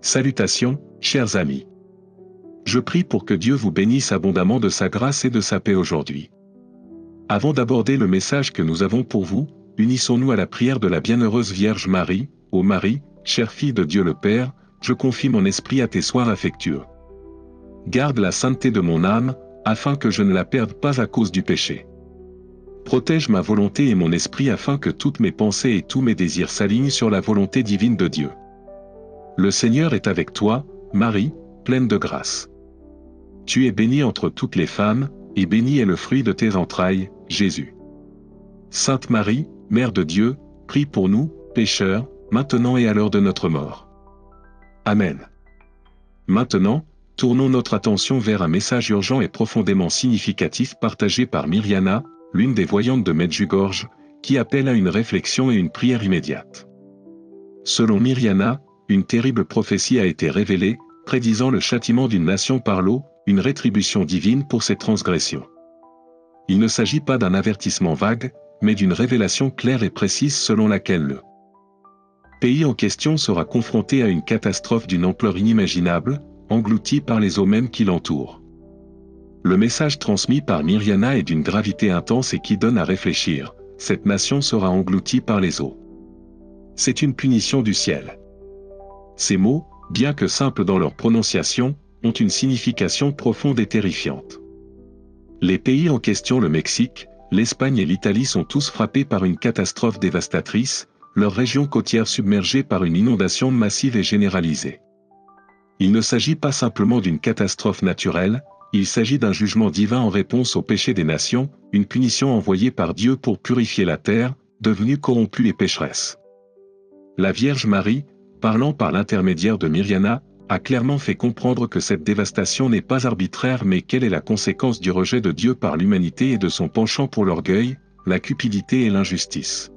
Salutations, chers amis. Je prie pour que Dieu vous bénisse abondamment de sa grâce et de sa paix aujourd'hui. Avant d'aborder le message que nous avons pour vous, unissons-nous à la prière de la bienheureuse Vierge Marie. Ô Marie, chère fille de Dieu le Père, je confie mon esprit à tes soins affectueux. Garde la sainteté de mon âme, afin que je ne la perde pas à cause du péché. Protège ma volonté et mon esprit afin que toutes mes pensées et tous mes désirs s'alignent sur la volonté divine de Dieu. Le Seigneur est avec toi, Marie, pleine de grâce. Tu es bénie entre toutes les femmes, et béni est le fruit de tes entrailles, Jésus. Sainte Marie, Mère de Dieu, prie pour nous, pécheurs, maintenant et à l'heure de notre mort. Amen. Maintenant, tournons notre attention vers un message urgent et profondément significatif partagé par Mirjana, l'une des voyantes de Medjugorje, qui appelle à une réflexion et une prière immédiate. Selon Mirjana, une terrible prophétie a été révélée, prédisant le châtiment d'une nation par l'eau, une rétribution divine pour ses transgressions. Il ne s'agit pas d'un avertissement vague, mais d'une révélation claire et précise selon laquelle le pays en question sera confronté à une catastrophe d'une ampleur inimaginable, englouti par les eaux mêmes qui l'entourent. Le message transmis par Mirjana est d'une gravité intense et qui donne à réfléchir, cette nation sera engloutie par les eaux. C'est une punition du ciel. Ces mots, bien que simples dans leur prononciation, ont une signification profonde et terrifiante. Les pays en question, le Mexique, l'Espagne et l'Italie sont tous frappés par une catastrophe dévastatrice, leurs régions côtières submergées par une inondation massive et généralisée. Il ne s'agit pas simplement d'une catastrophe naturelle, il s'agit d'un jugement divin en réponse au péché des nations, une punition envoyée par Dieu pour purifier la terre, devenue corrompue et pécheresse. La Vierge Marie, parlant par l'intermédiaire de Mirjana, a clairement fait comprendre que cette dévastation n'est pas arbitraire mais qu'elle est la conséquence du rejet de Dieu par l'humanité et de son penchant pour l'orgueil, la cupidité et l'injustice.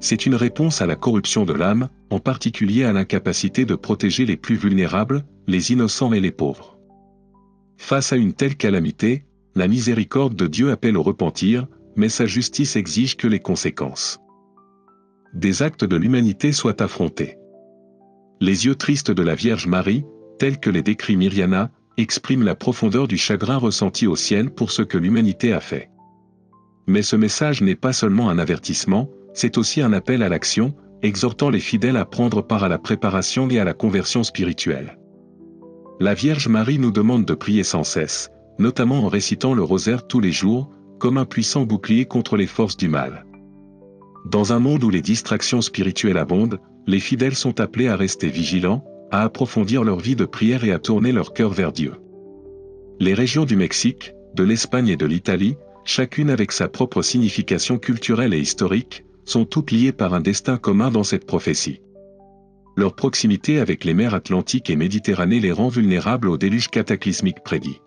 C'est une réponse à la corruption de l'âme, en particulier à l'incapacité de protéger les plus vulnérables, les innocents et les pauvres. Face à une telle calamité, la miséricorde de Dieu appelle au repentir, mais sa justice exige que les conséquences des actes de l'humanité soient affrontés. Les yeux tristes de la Vierge Marie, tels que les décrit Mirjana, expriment la profondeur du chagrin ressenti au ciel pour ce que l'humanité a fait. Mais ce message n'est pas seulement un avertissement, c'est aussi un appel à l'action, exhortant les fidèles à prendre part à la préparation et à la conversion spirituelle. La Vierge Marie nous demande de prier sans cesse, notamment en récitant le rosaire tous les jours, comme un puissant bouclier contre les forces du mal. Dans un monde où les distractions spirituelles abondent, les fidèles sont appelés à rester vigilants, à approfondir leur vie de prière et à tourner leur cœur vers Dieu. Les régions du Mexique, de l'Espagne et de l'Italie, chacune avec sa propre signification culturelle et historique, sont toutes liées par un destin commun dans cette prophétie. Leur proximité avec les mers Atlantique et Méditerranée les rend vulnérables au déluge cataclysmique prédit.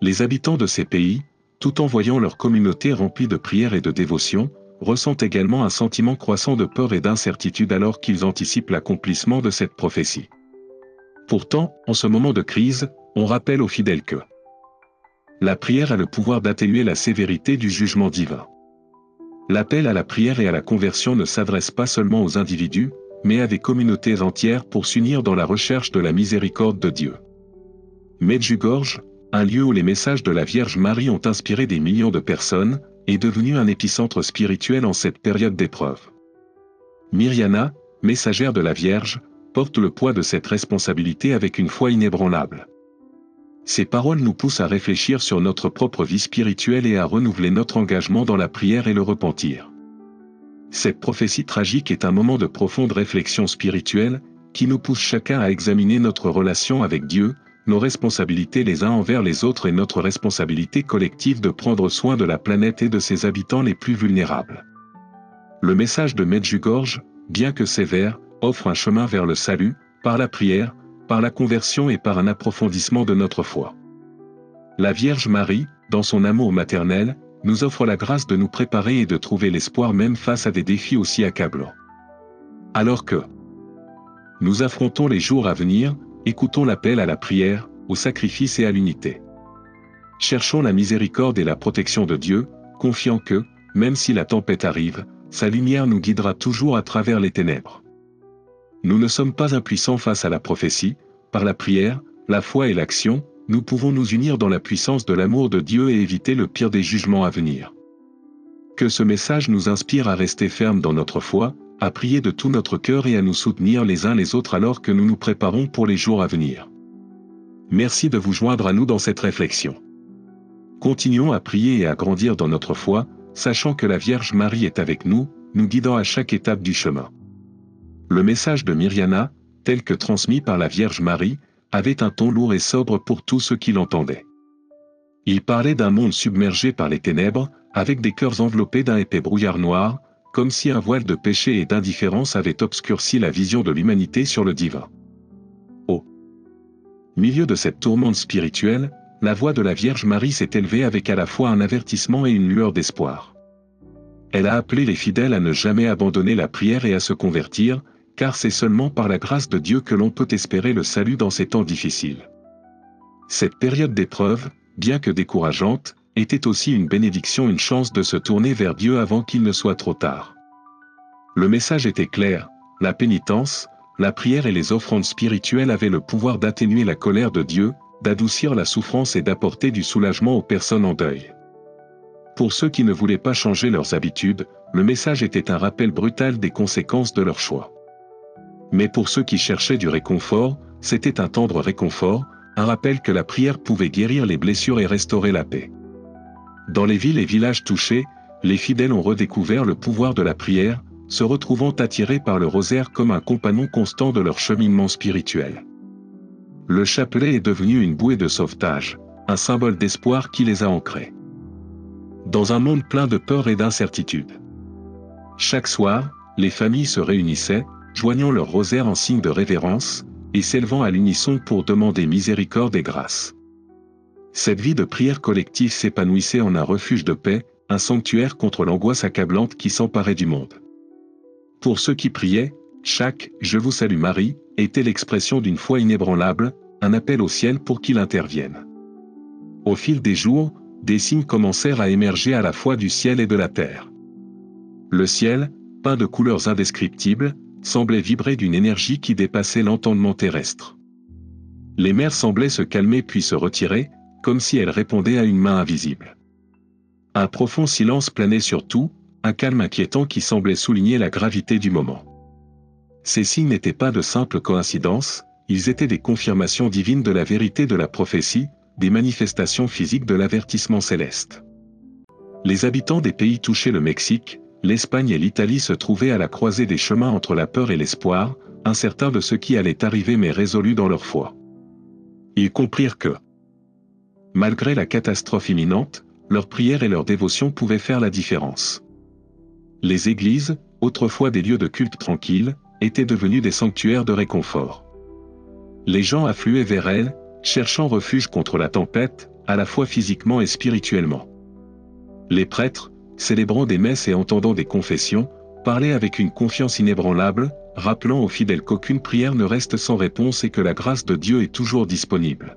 Les habitants de ces pays, tout en voyant leur communauté remplie de prières et de dévotion, ressentent également un sentiment croissant de peur et d'incertitude alors qu'ils anticipent l'accomplissement de cette prophétie. Pourtant, en ce moment de crise, on rappelle aux fidèles que la prière a le pouvoir d'atténuer la sévérité du jugement divin. L'appel à la prière et à la conversion ne s'adresse pas seulement aux individus, mais à des communautés entières pour s'unir dans la recherche de la miséricorde de Dieu. Medjugorje, un lieu où les messages de la Vierge Marie ont inspiré des millions de personnes, est devenu un épicentre spirituel en cette période d'épreuve. Mirjana, messagère de la Vierge, porte le poids de cette responsabilité avec une foi inébranlable. Ces paroles nous poussent à réfléchir sur notre propre vie spirituelle et à renouveler notre engagement dans la prière et le repentir. Cette prophétie tragique est un moment de profonde réflexion spirituelle, qui nous pousse chacun à examiner notre relation avec Dieu, nos responsabilités les uns envers les autres et notre responsabilité collective de prendre soin de la planète et de ses habitants les plus vulnérables. Le message de Medjugorje, bien que sévère, offre un chemin vers le salut, par la prière, par la conversion et par un approfondissement de notre foi. La Vierge Marie, dans son amour maternel, nous offre la grâce de nous préparer et de trouver l'espoir même face à des défis aussi accablants. Alors que nous affrontons les jours à venir, écoutons l'appel à la prière, au sacrifice et à l'unité. Cherchons la miséricorde et la protection de Dieu, confiant que, même si la tempête arrive, sa lumière nous guidera toujours à travers les ténèbres. Nous ne sommes pas impuissants face à la prophétie, par la prière, la foi et l'action, nous pouvons nous unir dans la puissance de l'amour de Dieu et éviter le pire des jugements à venir. Que ce message nous inspire à rester fermes dans notre foi, à prier de tout notre cœur et à nous soutenir les uns les autres alors que nous nous préparons pour les jours à venir. Merci de vous joindre à nous dans cette réflexion. Continuons à prier et à grandir dans notre foi, sachant que la Vierge Marie est avec nous, nous guidant à chaque étape du chemin. Le message de Mirjana, tel que transmis par la Vierge Marie, avait un ton lourd et sobre pour tous ceux qui l'entendaient. Il parlait d'un monde submergé par les ténèbres, avec des cœurs enveloppés d'un épais brouillard noir, comme si un voile de péché et d'indifférence avait obscurci la vision de l'humanité sur le divin. Au milieu de cette tourmente spirituelle, la voix de la Vierge Marie s'est élevée avec à la fois un avertissement et une lueur d'espoir. Elle a appelé les fidèles à ne jamais abandonner la prière et à se convertir, car c'est seulement par la grâce de Dieu que l'on peut espérer le salut dans ces temps difficiles. Cette période d'épreuve, bien que décourageante, était aussi une bénédiction, une chance de se tourner vers Dieu avant qu'il ne soit trop tard. Le message était clair, la pénitence, la prière et les offrandes spirituelles avaient le pouvoir d'atténuer la colère de Dieu, d'adoucir la souffrance et d'apporter du soulagement aux personnes en deuil. Pour ceux qui ne voulaient pas changer leurs habitudes, le message était un rappel brutal des conséquences de leur choix. Mais pour ceux qui cherchaient du réconfort, c'était un tendre réconfort, un rappel que la prière pouvait guérir les blessures et restaurer la paix. Dans les villes et villages touchés, les fidèles ont redécouvert le pouvoir de la prière, se retrouvant attirés par le rosaire comme un compagnon constant de leur cheminement spirituel. Le chapelet est devenu une bouée de sauvetage, un symbole d'espoir qui les a ancrés dans un monde plein de peur et d'incertitude. Chaque soir, les familles se réunissaient, joignant leur rosaire en signe de révérence, et s'élevant à l'unisson pour demander miséricorde et grâce. Cette vie de prière collective s'épanouissait en un refuge de paix, un sanctuaire contre l'angoisse accablante qui s'emparait du monde. Pour ceux qui priaient, chaque « Je vous salue Marie » était l'expression d'une foi inébranlable, un appel au ciel pour qu'il intervienne. Au fil des jours, des signes commencèrent à émerger à la fois du ciel et de la terre. Le ciel, peint de couleurs indescriptibles, semblait vibrer d'une énergie qui dépassait l'entendement terrestre. Les mers semblaient se calmer puis se retirer, comme si elles répondaient à une main invisible. Un profond silence planait sur tout, un calme inquiétant qui semblait souligner la gravité du moment. Ces signes n'étaient pas de simples coïncidences, ils étaient des confirmations divines de la vérité de la prophétie, des manifestations physiques de l'avertissement céleste. Les habitants des pays touchés, le Mexique, l'Espagne et l'Italie, se trouvaient à la croisée des chemins entre la peur et l'espoir, incertains de ce qui allait arriver mais résolus dans leur foi. Ils comprirent que, malgré la catastrophe imminente, leur prière et leur dévotion pouvaient faire la différence. Les églises, autrefois des lieux de culte tranquilles, étaient devenues des sanctuaires de réconfort. Les gens affluaient vers elles, cherchant refuge contre la tempête, à la fois physiquement et spirituellement. Les prêtres, célébrant des messes et entendant des confessions, parlaient avec une confiance inébranlable, rappelant aux fidèles qu'aucune prière ne reste sans réponse et que la grâce de Dieu est toujours disponible.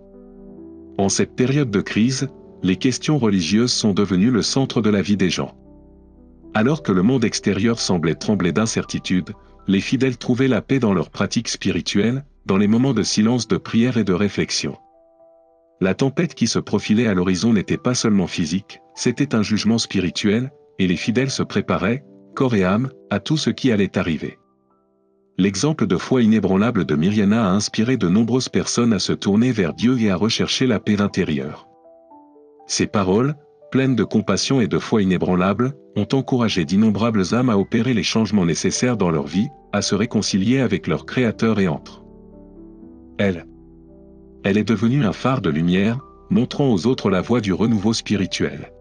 En cette période de crise, les questions religieuses sont devenues le centre de la vie des gens. Alors que le monde extérieur semblait trembler d'incertitude, les fidèles trouvaient la paix dans leurs pratiques spirituelles, dans les moments de silence, de prière et de réflexion. La tempête qui se profilait à l'horizon n'était pas seulement physique, c'était un jugement spirituel, et les fidèles se préparaient, corps et âme, à tout ce qui allait arriver. L'exemple de foi inébranlable de Mirjana a inspiré de nombreuses personnes à se tourner vers Dieu et à rechercher la paix intérieure. Ces paroles, pleines de compassion et de foi inébranlable, ont encouragé d'innombrables âmes à opérer les changements nécessaires dans leur vie, à se réconcilier avec leur Créateur et entre elle. Elle est devenue un phare de lumière, montrant aux autres la voie du renouveau spirituel.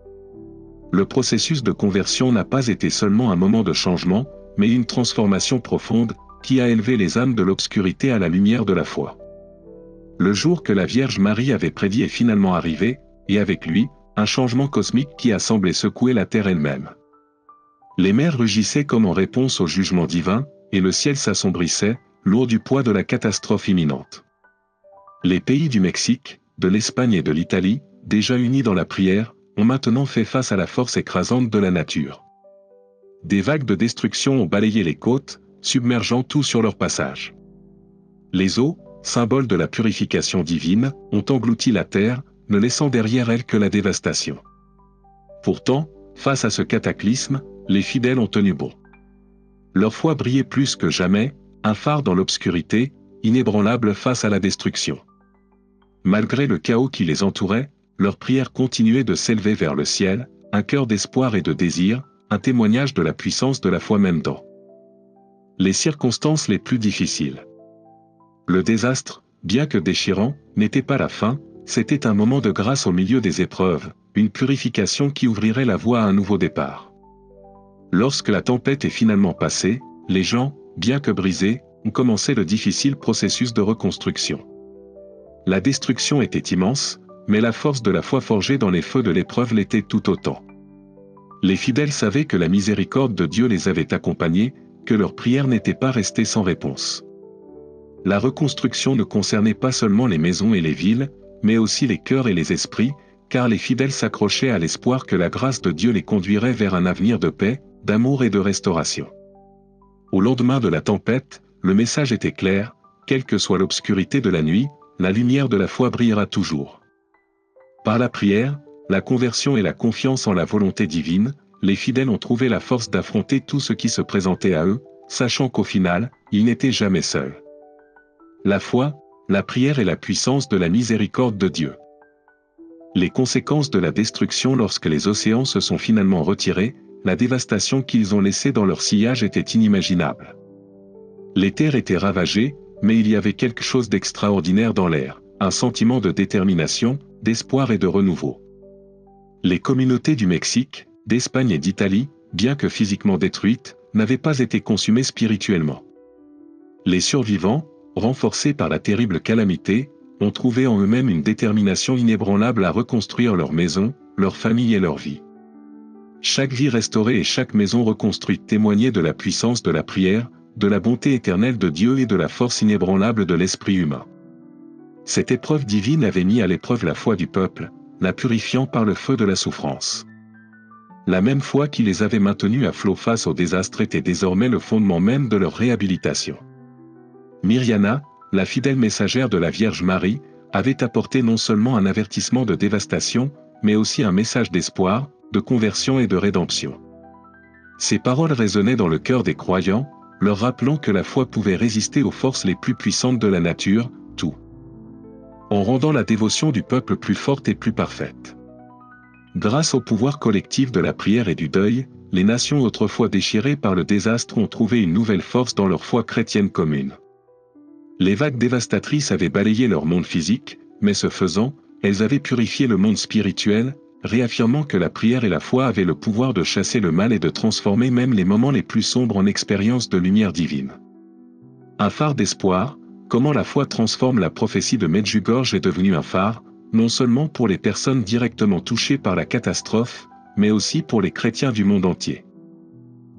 Le processus de conversion n'a pas été seulement un moment de changement, mais une transformation profonde, qui a élevé les âmes de l'obscurité à la lumière de la foi. Le jour que la Vierge Marie avait prédit est finalement arrivé, et avec lui, un changement cosmique qui a semblé secouer la terre elle-même. Les mers rugissaient comme en réponse au jugement divin, et le ciel s'assombrissait, lourd du poids de la catastrophe imminente. Les pays du Mexique, de l'Espagne et de l'Italie, déjà unis dans la prière, ont maintenant fait face à la force écrasante de la nature. Des vagues de destruction ont balayé les côtes, submergeant tout sur leur passage. Les eaux, symbole de la purification divine, ont englouti la terre, ne laissant derrière elle que la dévastation. Pourtant, face à ce cataclysme, les fidèles ont tenu bon. Leur foi brillait plus que jamais, un phare dans l'obscurité, inébranlable face à la destruction. Malgré le chaos qui les entourait, leurs prières continuaient de s'élever vers le ciel, un cœur d'espoir et de désir, un témoignage de la puissance de la foi même dans les circonstances les plus difficiles. Le désastre, bien que déchirant, n'était pas la fin, c'était un moment de grâce au milieu des épreuves, une purification qui ouvrirait la voie à un nouveau départ. Lorsque la tempête est finalement passée, les gens, bien que brisés, ont commencé le difficile processus de reconstruction. La destruction était immense, mais la force de la foi forgée dans les feux de l'épreuve l'était tout autant. Les fidèles savaient que la miséricorde de Dieu les avait accompagnés, que leurs prières n'étaient pas restées sans réponse. La reconstruction ne concernait pas seulement les maisons et les villes, mais aussi les cœurs et les esprits, car les fidèles s'accrochaient à l'espoir que la grâce de Dieu les conduirait vers un avenir de paix, d'amour et de restauration. Au lendemain de la tempête, le message était clair, quelle que soit l'obscurité de la nuit, la lumière de la foi brillera toujours. Par la prière, la conversion et la confiance en la volonté divine, les fidèles ont trouvé la force d'affronter tout ce qui se présentait à eux, sachant qu'au final, ils n'étaient jamais seuls. La foi, la prière et la puissance de la miséricorde de Dieu. Les conséquences de la destruction lorsque les océans se sont finalement retirés, la dévastation qu'ils ont laissée dans leur sillage était inimaginable. Les terres étaient ravagées, mais il y avait quelque chose d'extraordinaire dans l'air, un sentiment de détermination, d'espoir et de renouveau. Les communautés du Mexique, d'Espagne et d'Italie, bien que physiquement détruites, n'avaient pas été consumées spirituellement. Les survivants, renforcés par la terrible calamité, ont trouvé en eux-mêmes une détermination inébranlable à reconstruire leur maison, leur famille et leur vie. Chaque vie restaurée et chaque maison reconstruite témoignait de la puissance de la prière, de la bonté éternelle de Dieu et de la force inébranlable de l'esprit humain. Cette épreuve divine avait mis à l'épreuve la foi du peuple, la purifiant par le feu de la souffrance. La même foi qui les avait maintenus à flot face au désastre était désormais le fondement même de leur réhabilitation. Myriana, la fidèle messagère de la Vierge Marie, avait apporté non seulement un avertissement de dévastation, mais aussi un message d'espoir, de conversion et de rédemption. Ces paroles résonnaient dans le cœur des croyants, leur rappelant que la foi pouvait résister aux forces les plus puissantes de la nature, tout en rendant la dévotion du peuple plus forte et plus parfaite. Grâce au pouvoir collectif de la prière et du deuil, les nations autrefois déchirées par le désastre ont trouvé une nouvelle force dans leur foi chrétienne commune. Les vagues dévastatrices avaient balayé leur monde physique, mais ce faisant, elles avaient purifié le monde spirituel, réaffirmant que la prière et la foi avaient le pouvoir de chasser le mal et de transformer même les moments les plus sombres en expériences de lumière divine. Un phare d'espoir, comment la foi transforme la prophétie de Medjugorje est devenue un phare, non seulement pour les personnes directement touchées par la catastrophe, mais aussi pour les chrétiens du monde entier.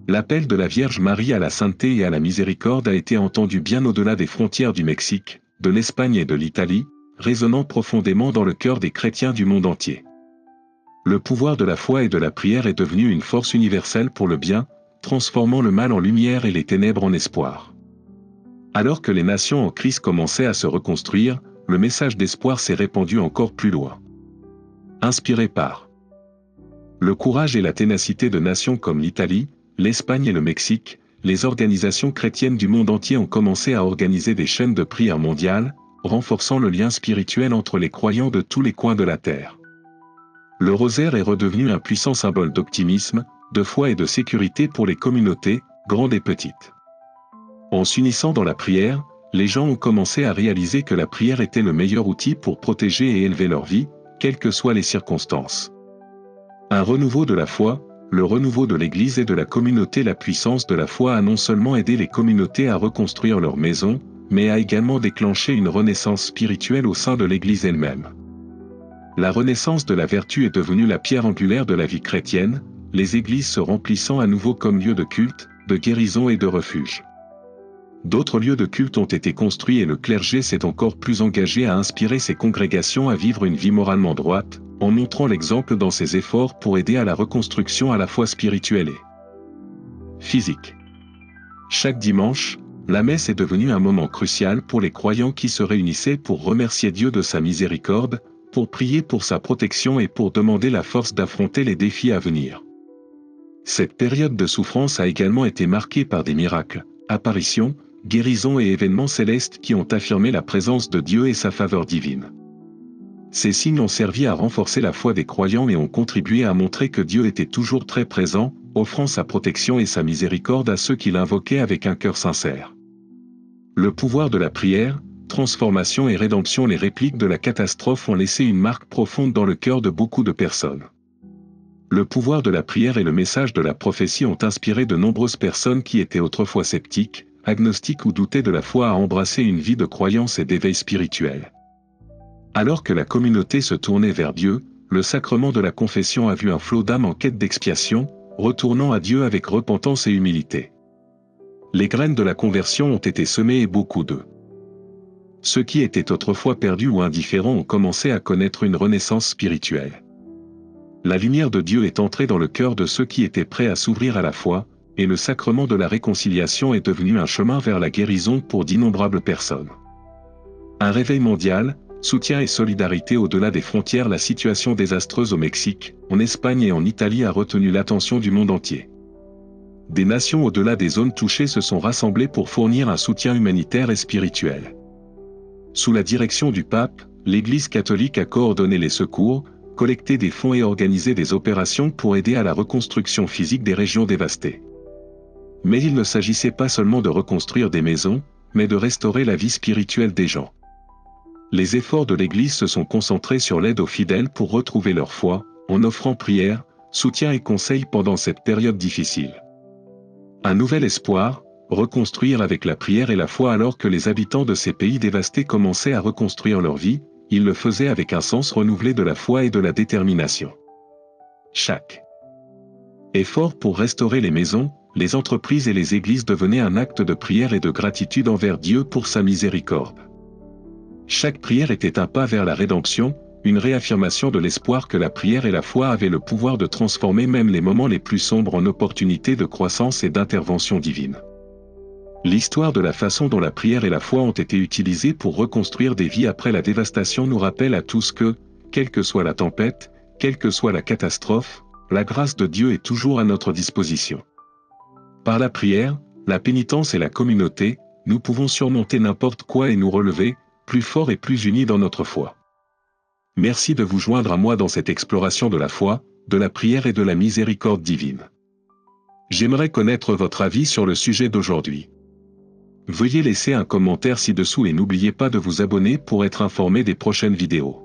L'appel de la Vierge Marie à la sainteté et à la miséricorde a été entendu bien au-delà des frontières du Mexique, de l'Espagne et de l'Italie, résonnant profondément dans le cœur des chrétiens du monde entier. Le pouvoir de la foi et de la prière est devenu une force universelle pour le bien, transformant le mal en lumière et les ténèbres en espoir. Alors que les nations en crise commençaient à se reconstruire, le message d'espoir s'est répandu encore plus loin. Inspiré par le courage et la ténacité de nations comme l'Italie, l'Espagne et le Mexique, les organisations chrétiennes du monde entier ont commencé à organiser des chaînes de prière mondiales, renforçant le lien spirituel entre les croyants de tous les coins de la terre. Le rosaire est redevenu un puissant symbole d'optimisme, de foi et de sécurité pour les communautés, grandes et petites. En s'unissant dans la prière, les gens ont commencé à réaliser que la prière était le meilleur outil pour protéger et élever leur vie, quelles que soient les circonstances. Un renouveau de la foi, le renouveau de l'Église et de la communauté. La puissance de la foi a non seulement aidé les communautés à reconstruire leur maison, mais a également déclenché une renaissance spirituelle au sein de l'Église elle-même. La renaissance de la vertu est devenue la pierre angulaire de la vie chrétienne, les églises se remplissant à nouveau comme lieux de culte, de guérison et de refuge. D'autres lieux de culte ont été construits et le clergé s'est encore plus engagé à inspirer ses congrégations à vivre une vie moralement droite, en montrant l'exemple dans ses efforts pour aider à la reconstruction à la fois spirituelle et physique. Chaque dimanche, la messe est devenue un moment crucial pour les croyants qui se réunissaient pour remercier Dieu de sa miséricorde, pour prier pour sa protection et pour demander la force d'affronter les défis à venir. Cette période de souffrance a également été marquée par des miracles, apparitions, guérisons et événements célestes qui ont affirmé la présence de Dieu et sa faveur divine. Ces signes ont servi à renforcer la foi des croyants et ont contribué à montrer que Dieu était toujours très présent, offrant sa protection et sa miséricorde à ceux qui l'invoquaient avec un cœur sincère. Le pouvoir de la prière, transformation et rédemption. Les répliques de la catastrophe ont laissé une marque profonde dans le cœur de beaucoup de personnes. Le pouvoir de la prière et le message de la prophétie ont inspiré de nombreuses personnes qui étaient autrefois sceptiques, agnostiques ou doutaient de la foi à embrasser une vie de croyance et d'éveil spirituel. Alors que la communauté se tournait vers Dieu, le sacrement de la confession a vu un flot d'âmes en quête d'expiation, retournant à Dieu avec repentance et humilité. Les graines de la conversion ont été semées et beaucoup de ceux qui étaient autrefois perdus ou indifférents ont commencé à connaître une renaissance spirituelle. La lumière de Dieu est entrée dans le cœur de ceux qui étaient prêts à s'ouvrir à la foi, et le sacrement de la réconciliation est devenu un chemin vers la guérison pour d'innombrables personnes. Un réveil mondial, soutien et solidarité au-delà des frontières. La situation désastreuse au Mexique, en Espagne et en Italie a retenu l'attention du monde entier. Des nations au-delà des zones touchées se sont rassemblées pour fournir un soutien humanitaire et spirituel. Sous la direction du pape, l'Église catholique a coordonné les secours, collecté des fonds et organisé des opérations pour aider à la reconstruction physique des régions dévastées. Mais il ne s'agissait pas seulement de reconstruire des maisons, mais de restaurer la vie spirituelle des gens. Les efforts de l'Église se sont concentrés sur l'aide aux fidèles pour retrouver leur foi, en offrant prière, soutien et conseils pendant cette période difficile. Un nouvel espoir, reconstruire avec la prière et la foi. Alors que les habitants de ces pays dévastés commençaient à reconstruire leur vie, ils le faisaient avec un sens renouvelé de la foi et de la détermination. Chaque effort pour restaurer les maisons, les entreprises et les églises devenait un acte de prière et de gratitude envers Dieu pour sa miséricorde. Chaque prière était un pas vers la rédemption, une réaffirmation de l'espoir que la prière et la foi avaient le pouvoir de transformer même les moments les plus sombres en opportunités de croissance et d'intervention divine. L'histoire de la façon dont la prière et la foi ont été utilisées pour reconstruire des vies après la dévastation nous rappelle à tous que, quelle que soit la tempête, quelle que soit la catastrophe, la grâce de Dieu est toujours à notre disposition. Par la prière, la pénitence et la communauté, nous pouvons surmonter n'importe quoi et nous relever, plus forts et plus unis dans notre foi. Merci de vous joindre à moi dans cette exploration de la foi, de la prière et de la miséricorde divine. J'aimerais connaître votre avis sur le sujet d'aujourd'hui. Veuillez laisser un commentaire ci-dessous et n'oubliez pas de vous abonner pour être informé des prochaines vidéos.